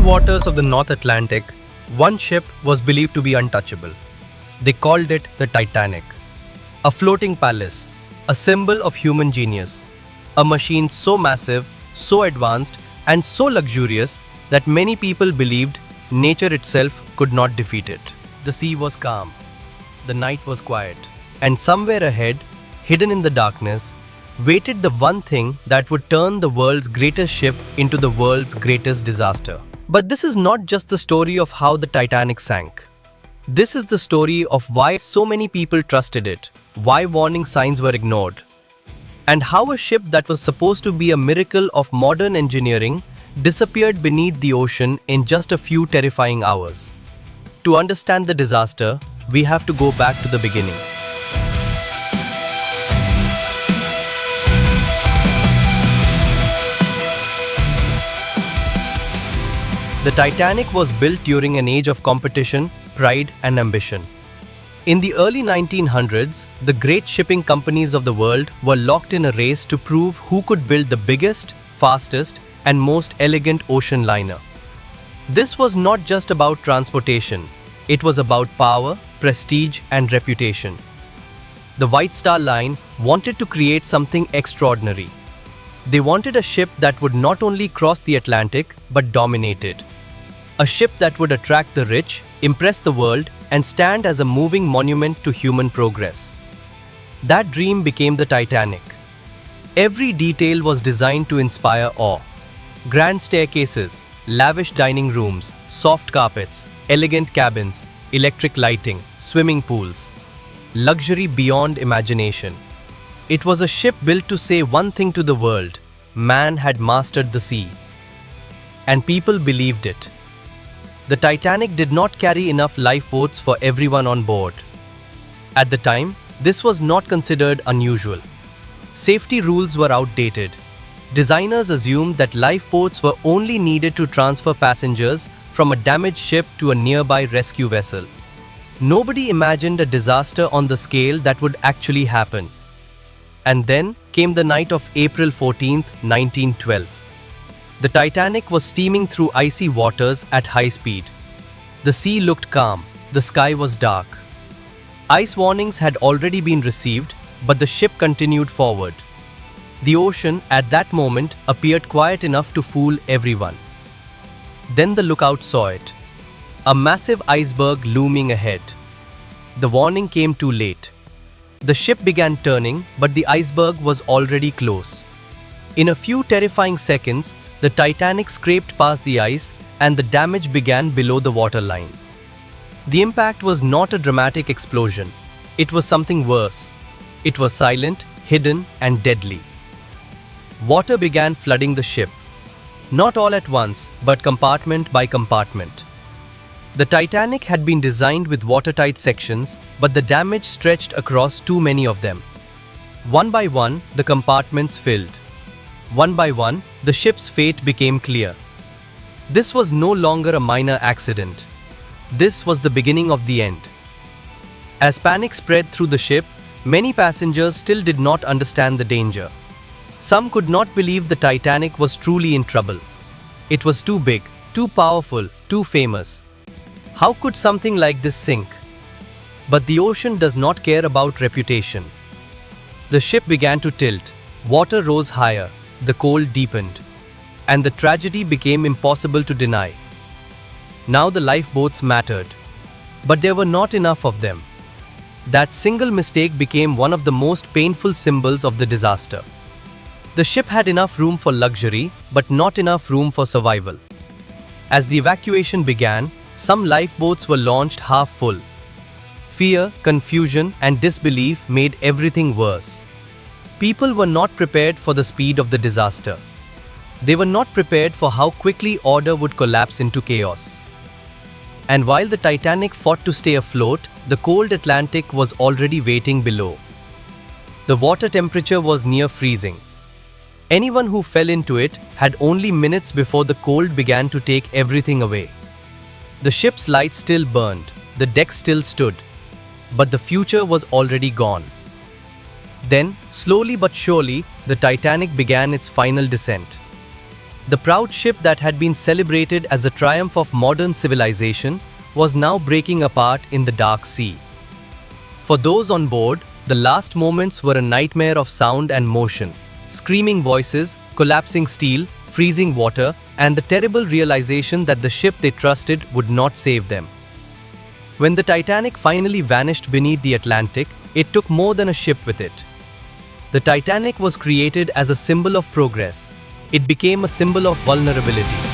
waters of the North Atlantic, one ship was believed to be untouchable. They called it the Titanic. A floating palace, a symbol of human genius, a machine so massive, so advanced, and so luxurious that many people believed nature itself could not defeat it. The sea was calm, the night was quiet, and somewhere ahead, hidden in the darkness, waited the one thing that would turn the world's greatest ship into the world's greatest disaster. But this is not just the story of how the Titanic sank. This is the story of why so many people trusted it, why warning signs were ignored, and how a ship that was supposed to be a miracle of modern engineering disappeared beneath the ocean in just a few terrifying hours. To understand the disaster, we have to go back to the beginning. The Titanic was built during an age of competition, pride, and ambition. In the early 1900s, the great shipping companies of the world were locked in a race to prove who could build the biggest, fastest, and most elegant ocean liner. This was not just about transportation, it was about power, prestige, and reputation. The White Star Line wanted to create something extraordinary. They wanted a ship that would not only cross the Atlantic but dominate it. A ship that would attract the rich, impress the world, and stand as a moving monument to human progress. That dream became the Titanic. Every detail was designed to inspire awe. Grand staircases, lavish dining rooms, soft carpets, elegant cabins, electric lighting, swimming pools. Luxury beyond imagination. It was a ship built to say one thing to the world: man had mastered the sea. And people believed it. The Titanic did not carry enough lifeboats for everyone on board. At the time, this was not considered unusual. Safety rules were outdated. Designers assumed that lifeboats were only needed to transfer passengers from a damaged ship to a nearby rescue vessel. Nobody imagined a disaster on the scale that would actually happen. And then came the night of April 14, 1912. The Titanic was steaming through icy waters at high speed. The sea looked calm, the sky was dark. Ice warnings had already been received, but the ship continued forward. The ocean, at that moment, appeared quiet enough to fool everyone. Then the lookout saw it. A massive iceberg looming ahead. The warning came too late. The ship began turning, but the iceberg was already close. In a few terrifying seconds, the Titanic scraped past the ice and the damage began below the waterline. The impact was not a dramatic explosion. It was something worse. It was silent, hidden, and deadly. Water began flooding the ship. Not all at once, but compartment by compartment. The Titanic had been designed with watertight sections, but the damage stretched across too many of them. One by one, the compartments filled. One by one, the ship's fate became clear. This was no longer a minor accident. This was the beginning of the end. As panic spread through the ship, many passengers still did not understand the danger. Some could not believe the Titanic was truly in trouble. It was too big, too powerful, too famous. How could something like this sink? But the ocean does not care about reputation. The ship began to tilt. Water rose higher. The cold deepened. And the tragedy became impossible to deny. Now the lifeboats mattered. But there were not enough of them. That single mistake became one of the most painful symbols of the disaster. The ship had enough room for luxury, but not enough room for survival. As the evacuation began, some lifeboats were launched half full. Fear, confusion, and disbelief made everything worse. People were not prepared for the speed of the disaster. They were not prepared for how quickly order would collapse into chaos. And while the Titanic fought to stay afloat, the cold Atlantic was already waiting below. The water temperature was near freezing. Anyone who fell into it had only minutes before the cold began to take everything away. The ship's lights still burned, the deck still stood, but the future was already gone. Then, slowly but surely, the Titanic began its final descent. The proud ship that had been celebrated as a triumph of modern civilization was now breaking apart in the dark sea. For those on board, the last moments were a nightmare of sound and motion. Screaming voices, collapsing steel, freezing water, and the terrible realization that the ship they trusted would not save them. When the Titanic finally vanished beneath the Atlantic, it took more than a ship with it. The Titanic was created as a symbol of progress. It became a symbol of vulnerability.